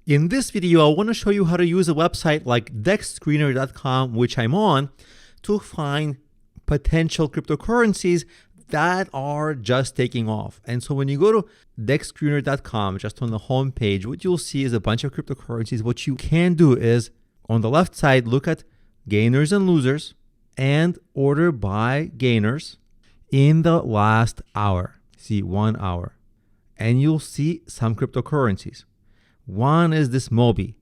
In this video, I want to show you how to use a website like Dexscreener.com, which I'm on, to find potential cryptocurrencies that are just taking off. And so when you go to Dexscreener.com, just on the home page, what you'll see is a bunch of cryptocurrencies. What you can do is, on the left side, look at gainers and losers and order by gainers in the last hour. See, 1 hour. And you'll see some cryptocurrencies. One is this Mobi.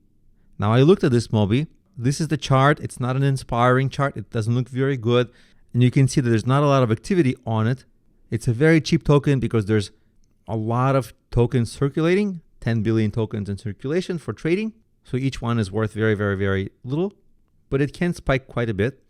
Now I looked at this Mobi. This is the chart. It's not an inspiring chart. It doesn't look very good. And you can see that there's not a lot of activity on it. It's a very cheap token because there's a lot of tokens circulating, 10 billion tokens in circulation for trading. So each one is worth very, very, very little, but it can spike quite a bit.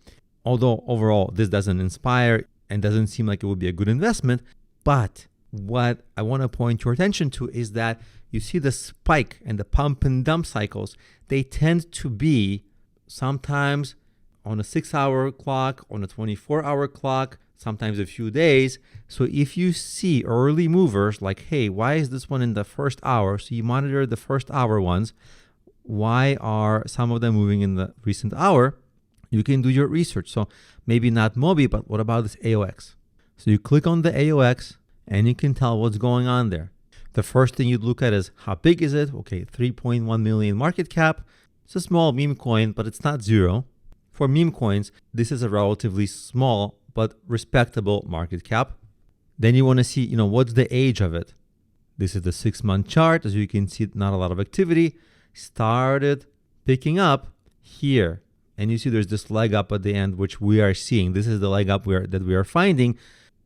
Although overall, this doesn't inspire and doesn't seem like it would be a good investment. But what I want to point your attention to is that you see the spike and the pump and dump cycles. They tend to be sometimes on a 6-hour clock, on a 24-hour clock, sometimes a few days. So if you see early movers like, hey, why is this one in the first hour? So you monitor the first hour ones. Why are some of them moving in the recent hour? You can do your research. So maybe not Mobi, but what about this AOX? So you click on the AOX and you can tell what's going on there. The first thing you'd look at is how big is it? Okay, 3.1 million market cap. It's a small meme coin, but it's not zero. For meme coins, this is a relatively small but respectable market cap. Then you want to see, what's the age of it? This is the 6-month chart. As you can see, not a lot of activity. Started picking up here. And you see there's this leg up at the end, which we are seeing. This is the leg up that we are finding,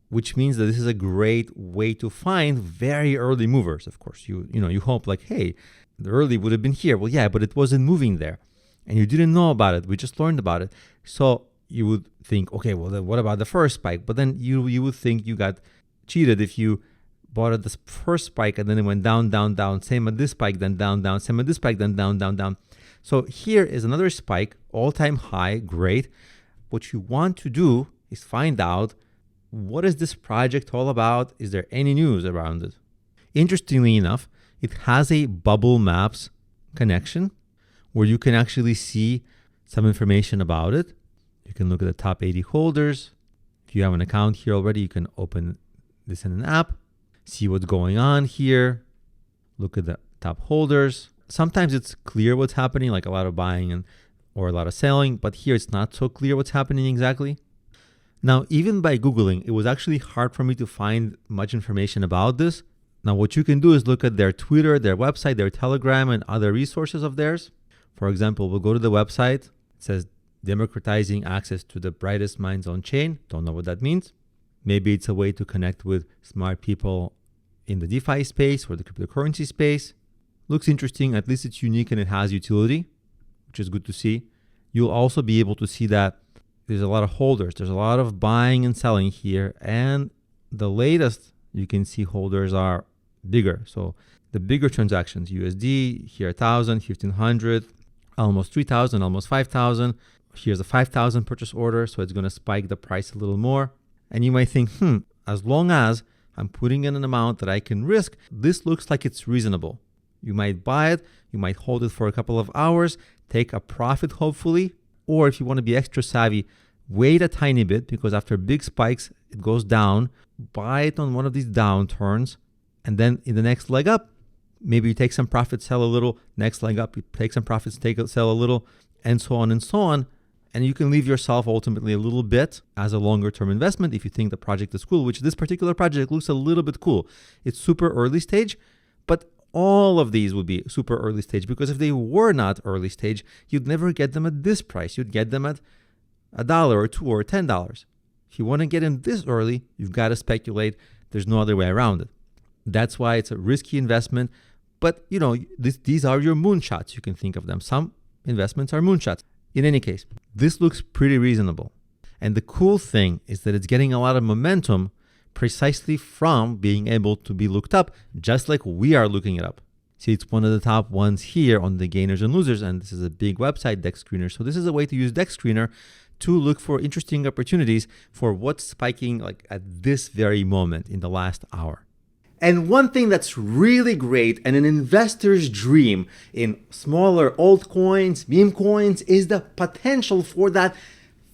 which means that this is a great way to find very early movers. Of course, you hope like, hey, the early would have been here. Well, yeah, but it wasn't moving there. And you didn't know about it. We just learned about it. So you would think, okay, well, then what about the first spike? But then you would think you got cheated if you bought at this first spike and then it went down, down, down. Same at this spike, then down, down. Same at this spike, then down, down, down. So here is another spike, all-time high, great. What you want to do is find out, what is this project all about? Is there any news around it? Interestingly enough, it has a Bubble Maps connection where you can actually see some information about it. You can look at the top 80 holders. If you have an account here already, you can open this in an app, see what's going on here, look at the top holders. Sometimes it's clear what's happening, like a lot of buying or a lot of selling, but here it's not so clear what's happening exactly. Now, even by Googling, it was actually hard for me to find much information about this. Now, what you can do is look at their Twitter, their website, their Telegram, and other resources of theirs. For example, we'll go to the website. It says democratizing access to the brightest minds on chain. Don't know what that means. Maybe it's a way to connect with smart people in the DeFi space or the cryptocurrency space. Looks interesting. At least it's unique and it has utility, which is good to see. You'll also be able to see that there's a lot of holders. There's a lot of buying and selling here. And the latest, you can see holders are bigger. So the bigger transactions, USD, here 1,000, 1,500, almost 3,000, almost 5,000. Here's a 5,000 purchase order. So it's going to spike the price a little more. And you might think, as long as I'm putting in an amount that I can risk, this looks like it's reasonable. You might buy it. You might hold it for a couple of hours, take a profit, hopefully. Or if you want to be extra savvy, wait a tiny bit because after big spikes, it goes down. Buy it on one of these downturns. And then in the next leg up, maybe you take some profits, sell a little. Next leg up, you take some profits, sell a little, and so on and so on. And you can leave yourself ultimately a little bit as a longer term investment if you think the project is cool, which this particular project looks a little bit cool. It's super early stage, but all of these would be super early stage because if they were not early stage, you'd never get them at this price. You'd get them at $1 or $2 or $10. If you want to get in this early, you've got to speculate. There's no other way around it. That's why it's a risky investment. But these are your moonshots. You can think of them. Some investments are moonshots. In any case, this looks pretty reasonable. And the cool thing is that it's getting a lot of momentum precisely from being able to be looked up, just like we are looking it up. See, it's one of the top ones here on the gainers and losers, and this is a big website, Dexscreener. So this is a way to use Dexscreener to look for interesting opportunities for what's spiking like at this very moment in the last hour. And one thing that's really great and an investor's dream in smaller altcoins, meme coins, is the potential for that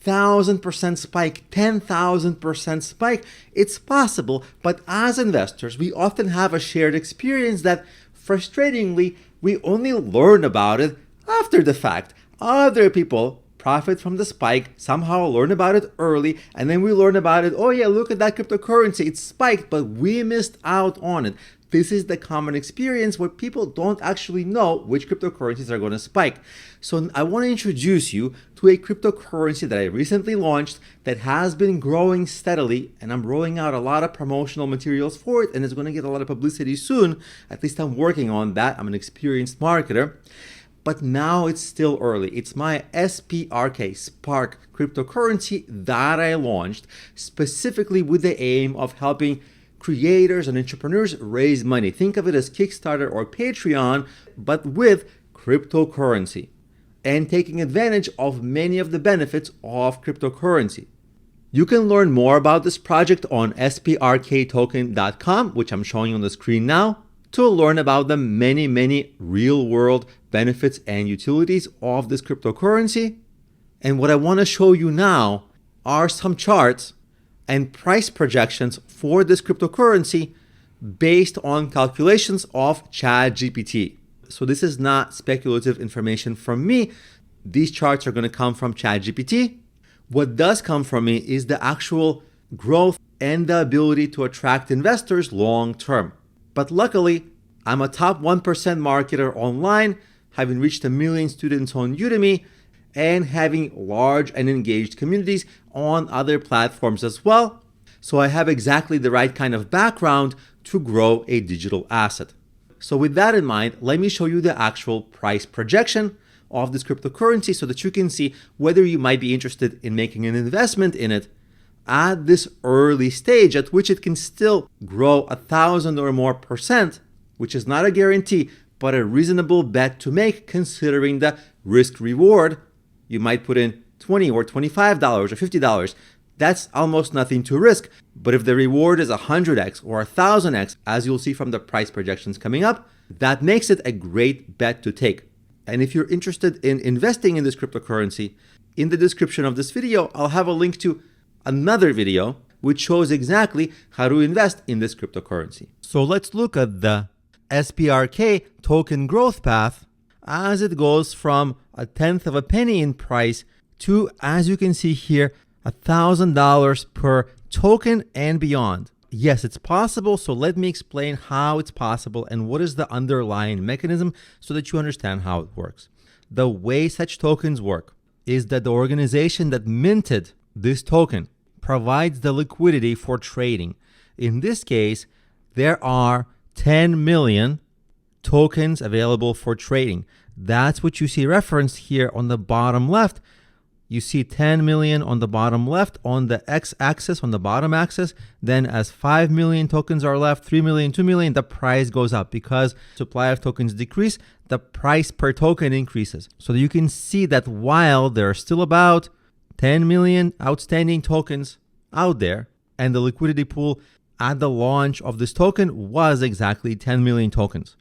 1,000% spike, 10,000% spike. It's possible, but as investors, we often have a shared experience that frustratingly, we only learn about it after the fact. Other people profit from the spike, somehow learn about it early, and then we learn about it. Oh yeah, look at that cryptocurrency, it spiked, but we missed out on it. This is the common experience where people don't actually know which cryptocurrencies are going to spike. So I want to introduce you to a cryptocurrency that I recently launched that has been growing steadily, and I'm rolling out a lot of promotional materials for it, and it's going to get a lot of publicity soon. At least I'm working on that. I'm an experienced marketer. But now it's still early. It's my SPRK, Spark cryptocurrency that I launched specifically with the aim of helping creators and entrepreneurs raise money. Think of it as Kickstarter or Patreon, but with cryptocurrency and taking advantage of many of the benefits of cryptocurrency. You can learn more about this project on SPRKtoken.com, which I'm showing you on the screen now, to learn about the many real-world benefits and utilities of this cryptocurrency. And what I want to show you now are some charts and price projections for this cryptocurrency based on calculations of ChatGPT. So this is not speculative information from me. These charts are going to come from ChatGPT. What does come from me is the actual growth and the ability to attract investors long term. But luckily, I'm a top 1% marketer online, having reached 1 million students on Udemy, and having large and engaged communities on other platforms as well. So I have exactly the right kind of background to grow a digital asset. So with that in mind, let me show you the actual price projection of this cryptocurrency so that you can see whether you might be interested in making an investment in it at this early stage at which it can still grow 1,000 or more %, which is not a guarantee, but a reasonable bet to make considering the risk reward. You might put in $20 or $25 or $50. That's almost nothing to risk. But if the reward is 100x or 1,000x, as you'll see from the price projections coming up, that makes it a great bet to take. And if you're interested in investing in this cryptocurrency, in the description of this video, I'll have a link to another video which shows exactly how to invest in this cryptocurrency. So let's look at the SPRK token growth path as it goes from 1/10 of a penny in price to, as you can see here, $1,000 per token and beyond. Yes, it's possible. So let me explain how it's possible and what is the underlying mechanism so that you understand how it works. The way such tokens work is that the organization that minted this token provides the liquidity for trading. In this case, there are 10 million tokens available for trading. That's what you see referenced here on the bottom left. You see 10 million on the bottom left on the x-axis, on the bottom axis. Then as 5 million tokens are left, 3 million, 2 million, the price goes up because supply of tokens decrease, the price per token increases. So you can see that while there are still about 10 million outstanding tokens out there, and the liquidity pool at the launch of this token was exactly 10 million tokens.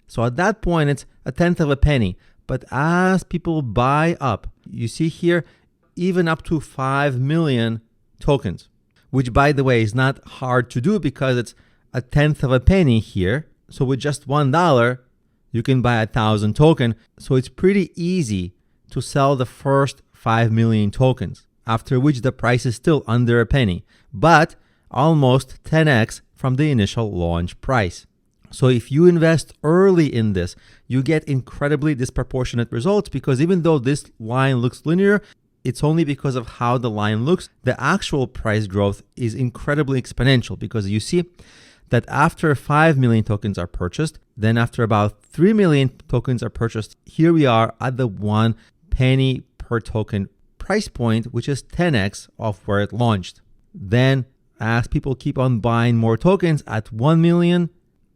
So at that point, it's 1/10 of a penny. But as people buy up, you see here, even up to 5 million tokens, which by the way is not hard to do because it's 1/10 of a penny here. So with just $1, you can buy 1,000 tokens. So it's pretty easy to sell the first 5 million tokens, after which the price is still under a penny, but almost 10x from the initial launch price. So if you invest early in this, you get incredibly disproportionate results because even though this line looks linear, it's only because of how the line looks. The actual price growth is incredibly exponential because you see that after 5 million tokens are purchased, then after about 3 million tokens are purchased, here we are at the 1 penny per token price point, which is 10x of where it launched. Then as people keep on buying more tokens at 1 million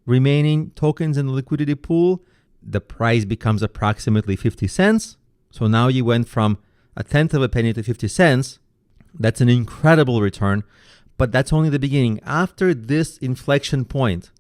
remaining tokens in the liquidity pool, the price becomes approximately 50 cents. So now you went from 1/10 of a penny to 50 cents. That's an incredible return, but that's only the beginning. After this inflection point,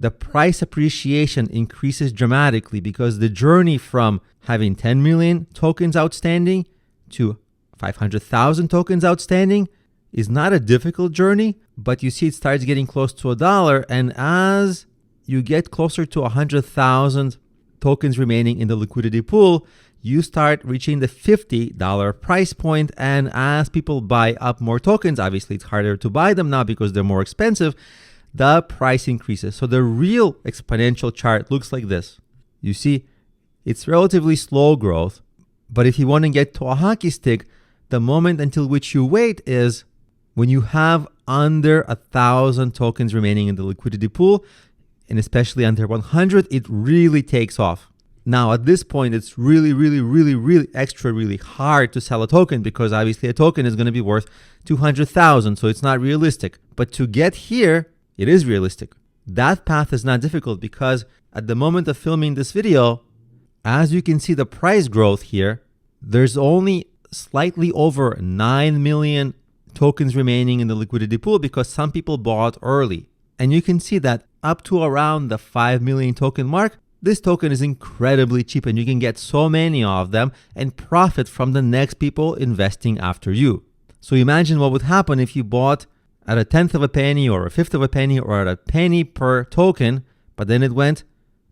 the price appreciation increases dramatically because the journey from having 10 million tokens outstanding to 500,000 tokens outstanding is not a difficult journey, but you see it starts getting close to $1. And as you get closer to 100,000 tokens remaining in the liquidity pool, you start reaching the $50 price point. And as people buy up more tokens, obviously it's harder to buy them now because they're more expensive, the price increases. So the real exponential chart looks like this. You see, it's relatively slow growth, but if you want to get to a hockey stick, the moment until which you wait is when you have under 1,000 tokens remaining in the liquidity pool, and especially under 100, it really takes off. Now, at this point, it's really hard to sell a token because obviously a token is going to be worth 200,000, so it's not realistic. But to get here, it is realistic. That path is not difficult because at the moment of filming this video, as you can see the price growth here, there's only slightly over 9 million tokens remaining in the liquidity pool because some people bought early. And you can see that up to around the 5 million token mark, this token is incredibly cheap and you can get so many of them and profit from the next people investing after you. So imagine what would happen if you bought at a tenth of a penny or a fifth of a penny or at a penny per token, but then it went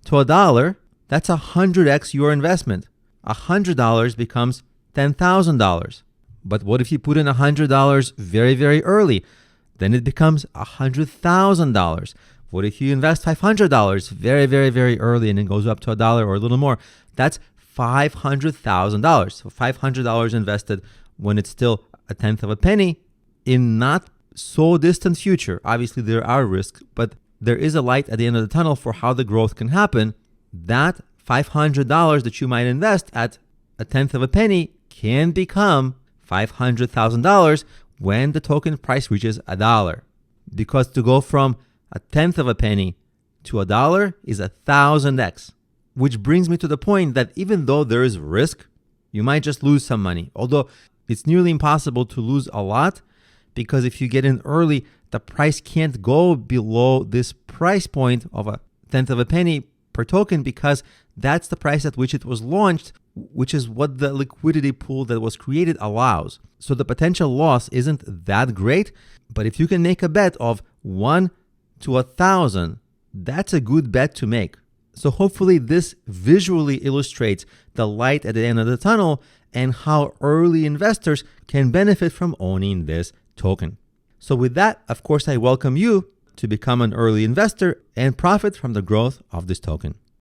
to $1. That's 100x your investment. $100 becomes $10,000. But what if you put in $100 very early? Then it becomes $100,000. What if you invest $500 very early and it goes up to $1 or a little more? That's $500,000. So $500 invested when it's still a tenth of a penny in not so distant future. Obviously there are risks, but there is a light at the end of the tunnel for how the growth can happen. That $500 that you might invest at a tenth of a penny can become $500,000 when the token price reaches $1. Because to go from a tenth of a penny to $1 is 1,000x. Which brings me to the point that even though there is risk, you might just lose some money. Although it's nearly impossible to lose a lot, because if you get in early, the price can't go below this price point of a tenth of a penny per token because that's the price at which it was launched, which is what the liquidity pool that was created allows. So the potential loss isn't that great, but if you can make a bet of 1 to 1,000, that's a good bet to make. So hopefully this visually illustrates the light at the end of the tunnel and how early investors can benefit from owning this token. So with that, of course, I welcome you to become an early investor and profit from the growth of this token.